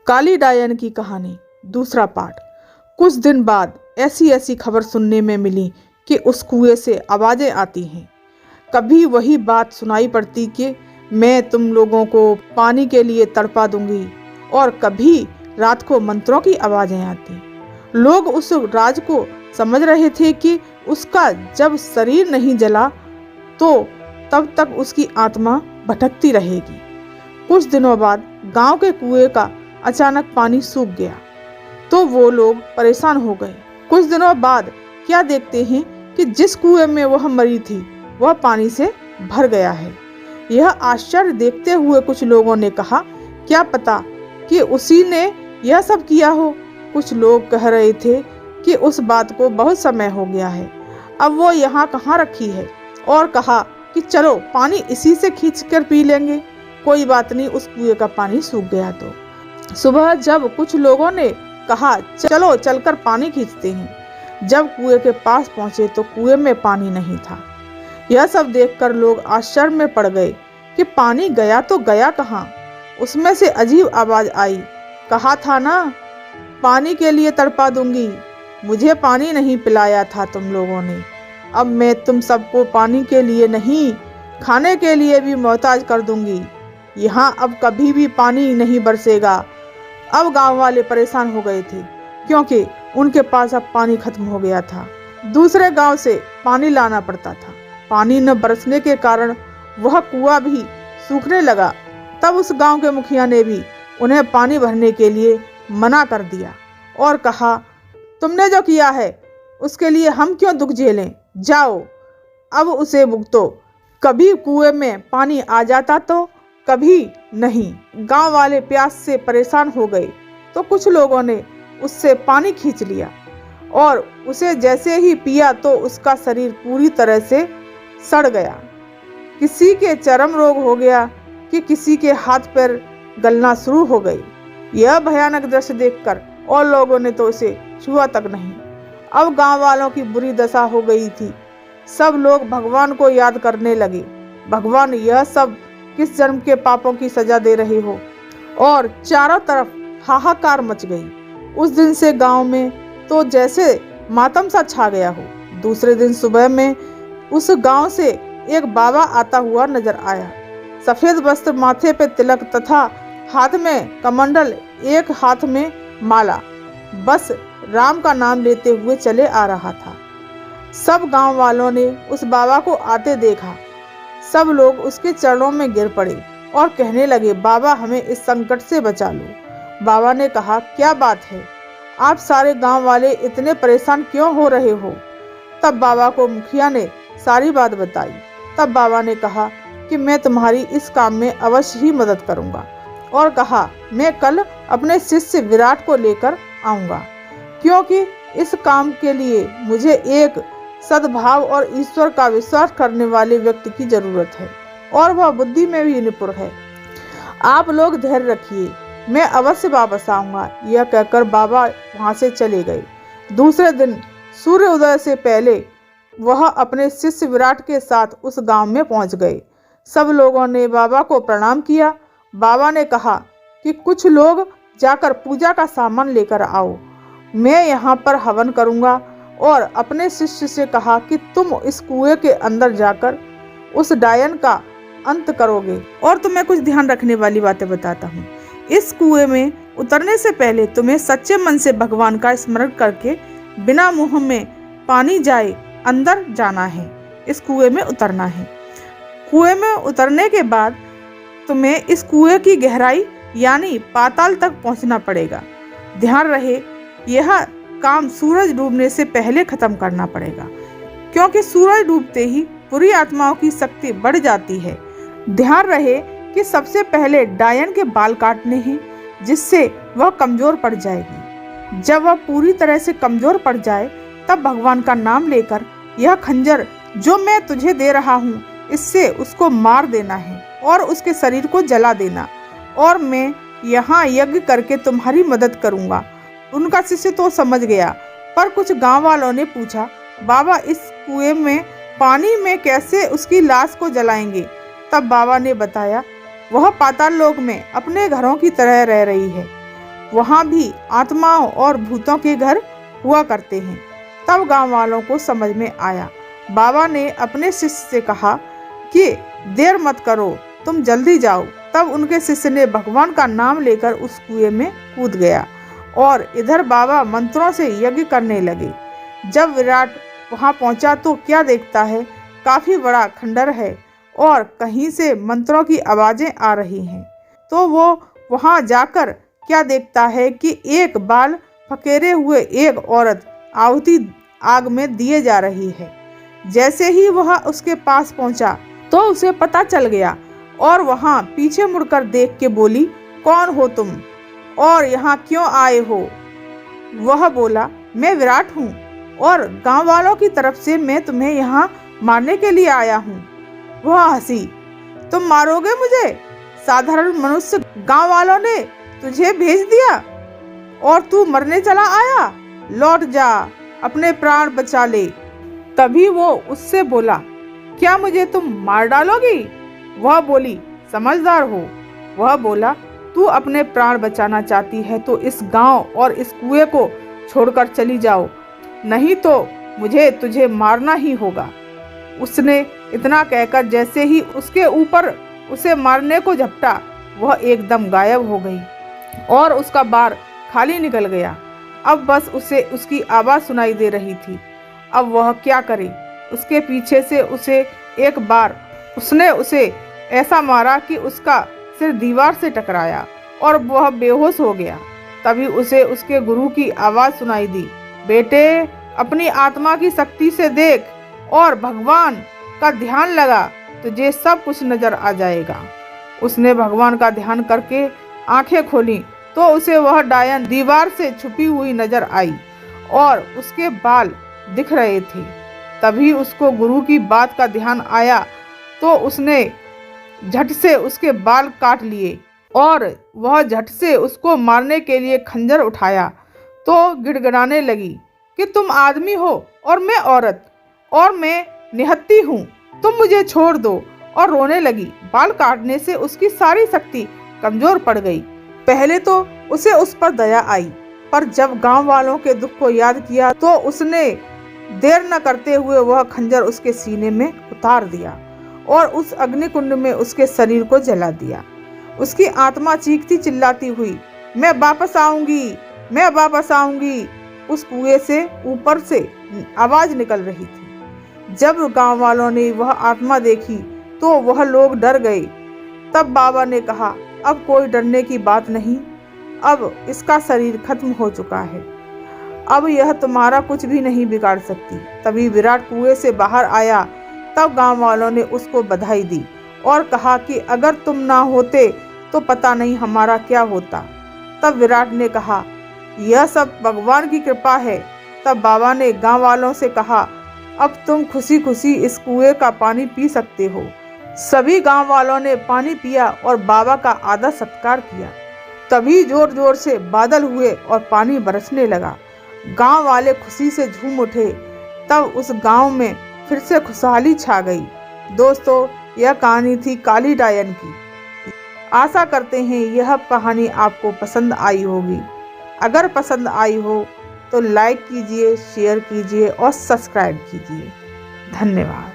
काली डायन की कहानी दूसरा पार्ट। कुछ दिन बाद ऐसी खबर सुनने में मिली कि उस कुएं से आवाजें आती हैं। कभी वही बात सुनाई पड़ती कि मैं तुम लोगों को पानी के लिए तड़पा दूंगी, और कभी रात को मंत्रों की आवाजें आती। लोग उस राज को समझ रहे थे कि उसका जब शरीर नहीं जला तो तब तक उसकी आत्मा भटकती रहेगी। कुछ दिनों बाद गांव के कुएं का अचानक पानी सूख गया तो वो लोग परेशान हो गए। कुछ दिनों बाद क्या देखते हैं कि जिस कुएं में वह मरी थी वह पानी से भर गया है। यह आश्चर्य देखते हुए कुछ लोगों ने कहा, क्या पता कि उसी ने यह सब किया हो। कुछ लोग कह रहे थे कि उस बात को बहुत समय हो गया है, अब वो यहाँ कहाँ रखी है, और कहा कि चलो पानी इसी से खींच कर पी लेंगे। कोई बात नहीं, उस कुएं का पानी सूख गया। तो सुबह जब कुछ लोगों ने कहा चलो चलकर पानी खींचते हैं, जब कुएं के पास पहुंचे तो कुएं में पानी नहीं था। यह सब देखकर लोग आश्चर्य में पड़ गए कि पानी गया तो गया कहाँ। उसमें से अजीब आवाज आई, कहा था ना पानी के लिए तड़पा दूंगी, मुझे पानी नहीं पिलाया था तुम लोगों ने। अब मैं तुम सबको पानी के लिए नहीं, खाने के लिए भी मोहताज कर दूंगी। यहाँ अब कभी भी पानी नहीं बरसेगा। अब गांव वाले परेशान हो गए थे क्योंकि उनके पास अब पानी खत्म हो गया था। दूसरे गांव से पानी लाना पड़ता था। पानी न बरसने के कारण वह कुआं भी सूखने लगा। तब उस गांव के मुखिया ने भी उन्हें पानी भरने के लिए मना कर दिया और कहा, तुमने जो किया है उसके लिए हम क्यों दुख झेलें, जाओ अब उसे भुगतो। कभी कुएं में पानी आ जाता तो कभी नहीं। गांव वाले प्यास से परेशान हो गए तो कुछ लोगों ने उससे पानी खींच लिया और उसे जैसे ही पिया तो उसका शरीर पूरी तरह से सड़ गया। किसी के चर्म रोग हो गया कि किसी के हाथ पैर गलना शुरू हो गई। यह भयानक दृश्य देखकर और लोगों ने तो उसे छुआ तक नहीं। अब गांव वालों की बुरी दशा हो गई थी। सब लोग भगवान को याद करने लगे, भगवान यह सब किस जन्म के पापों की सजा दे रहे हो। और चारों तरफ हाहाकार मच गई। उस दिन से गांव में तो जैसे मातम सा छा गया हो। दूसरे दिन सुबह में उस गांव से एक बाबा आता हुआ नजर आया। सफेद वस्त्र, माथे पे तिलक तथा हाथ में कमंडल, एक हाथ में माला, बस राम का नाम लेते हुए चले आ रहा था। सब गांव वालों ने उस बाबा को आते देखा। सब लोग उसके चरणों में गिर पड़े और कहने लगे, बाबा हमें इस संकट से बचा लो। बाबा ने कहा, क्या बात है, आप सारे गांव वाले इतने परेशान क्यों हो रहे हो। तब बाबा को मुखिया ने सारी बात बताई। तब बाबा ने कहा कि मैं तुम्हारी इस काम में अवश्य ही मदद करूंगा, और कहा मैं कल अपने शिष्य विराट को लेकर आऊंगा, क्योंकि इस काम के लिए मुझे एक सद्भाव और ईश्वर का विश्वास करने वाले व्यक्ति की जरूरत है, और वह बुद्धि में भी निपुण है। आप लोग धैर्य रखिए, मैं अवश्य वापस आऊंगा। यह कहकर बाबा वहां से चले गए। दूसरे दिन सूर्य उदय से पहले वह अपने शिष्य विराट के साथ उस गांव में पहुंच गए। सब लोगों ने बाबा को प्रणाम किया। बाबा ने कहा कि कुछ लोग जाकर पूजा का सामान लेकर आओ, मैं यहाँ पर हवन करूंगा। और अपने शिष्य से कहा कि तुम इस कुएं के अंदर जाकर उस डायन का अंत करोगे। और तुम्हें कुछ ध्यान रखने वाली बातें बताता हूँ। इस कुएं में उतरने से पहले तुम्हें सच्चे मन से भगवान का स्मरण करके बिना मुंह में पानी जाए अंदर जाना है, इस कुएं में उतरना है। कुएं में उतरने के बाद तुम्हें इस कुएं की गहराई यानी पाताल तक पहुंचना पड़ेगा। ध्यान रहे, यह काम सूरज डूबने से पहले खत्म करना पड़ेगा, क्योंकि सूरज डूबते ही बुरी आत्माओं की शक्ति बढ़ जाती है। ध्यान रहे कि सबसे पहले डायन के बाल काटने हैं, जिससे वह कमजोर पड़ जाएगी। जब वह पूरी तरह से कमजोर पड़ जाए तब भगवान का नाम लेकर यह खंजर जो मैं तुझे दे रहा हूँ, इससे उसको मार देना है और उसके शरीर को जला देना, और मैं यहाँ यज्ञ करके तुम्हारी मदद करूँगा। उनका शिष्य तो समझ गया, पर कुछ गांव वालों ने पूछा, बाबा इस कुएं में पानी में कैसे उसकी लाश को जलाएंगे। तब बाबा ने बताया, वह पाताल लोक में अपने घरों की तरह रह रही है। वहाँ भी आत्माओं और भूतों के घर हुआ करते हैं। तब गांव वालों को समझ में आया। बाबा ने अपने शिष्य से कहा कि देर मत करो, तुम जल्दी जाओ। तब उनके शिष्य ने भगवान का नाम लेकर उस कुएं में कूद गया और इधर बाबा मंत्रों से यज्ञ करने लगे। जब विराट वहां पहुंचा तो क्या देखता है, काफी बड़ा खंडर है और कहीं से मंत्रों की आवाजें आ रही हैं। तो वो वहां जाकर क्या देखता है कि एक बाल फकेरे हुए एक औरत आहुति आग में दिए जा रही है। जैसे ही वह उसके पास पहुंचा तो उसे पता चल गया और वहां पीछे मुड़कर देख के बोली, कौन हो तुम और यहाँ क्यों आए हो? वह बोला, मैं विराट हूँ और गांव वालों की तरफ से मैं तुम्हें यहाँ मारने के लिए आया हूँ। वह हंसी, तुम मारोगे मुझे? साधारण मनुष्य गांव वालों ने तुझे भेज दिया और तू मरने चला आया? लौट जा, अपने प्राण बचा ले। तभी वो उससे बोला, क्या मुझे तुम मार डालोगी? वह बोली, समझदार हो। वह बोला, तू अपने प्राण बचाना चाहती है तो इस गांव और इस कुएं को छोड़कर चली जाओ, नहीं तो मुझे तुझे मारना ही होगा। उसने इतना कहकर जैसे ही उसके ऊपर उसे मारने को झपटा, वह एकदम गायब हो गई और उसका बार खाली निकल गया। अब बस उसे उसकी आवाज सुनाई दे रही थी। अब वह क्या करे? उसके पीछे से उसे एक बार उसने उसे ऐसा मारा कि उसका सिर दीवार से टकराया और वह बेहोश हो गया। तभी उसे उसके गुरु की आवाज सुनाई दी, बेटे, अपनी आत्मा की शक्ति से देख और भगवान का ध्यान लगा, तुझे सब कुछ नजर आ जाएगा। उसने भगवान का ध्यान करके आंखें खोली तो उसे वह डायन दीवार से छुपी हुई नजर आई और उसके बाल दिख रहे थे। तभी उसको गुरु की बात का ध्यान आया तो उसने झट से उसके बाल काट लिए और वह झट से उसको मारने के लिए खंजर उठाया तो गिड़गिड़ाने लगी कि तुम आदमी हो और मैं औरत और मैं निहत्ती हूँ, तुम मुझे छोड़ दो। और रोने लगी। बाल काटने से उसकी सारी शक्ति कमजोर पड़ गई। पहले तो उसे उस पर दया आई, पर जब गांव वालों के दुख को याद किया तो उसने देर न करते हुए वह खंजर उसके सीने में उतार दिया और उस अग्निकुंड में उसके शरीर को जला दिया। उसकी आत्मा चीखती चिल्लाती हुई, मैं वापस आऊंगी, मैं वापस आऊंगी। उस कुएं से ऊपर से आवाज निकल रही थी। जब गांव वालों ने वह आत्मा देखी तो वह लोग डर गए। तब बाबा ने कहा, अब कोई डरने की बात नहीं, अब इसका शरीर खत्म हो चुका है, अब यह तुम्हारा कुछ भी नहीं बिगाड़ सकती। तभी विराट कुएं से बाहर आया। तब गांव वालों ने उसको बधाई दी और कहा कि अगर तुम ना होते तो पता नहीं हमारा क्या होता। तब विराट ने कहा, यह सब भगवान की कृपा है। तब बाबा ने गांव वालों से कहा, अब तुम खुशी खुशी इस कुएं का पानी पी सकते हो। सभी गांव वालों ने पानी पिया और बाबा का आदर सत्कार किया। तभी जोर जोर से बादल हुए और पानी बरसने लगा। गांव वाले खुशी से झूम उठे। तब उस गांव में फिर से खुशहाली छा गई। दोस्तों, यह कहानी थी काली डायन की। आशा करते हैं यह कहानी आपको पसंद आई होगी। अगर पसंद आई हो तो लाइक कीजिए, शेयर कीजिए और सब्सक्राइब कीजिए। धन्यवाद।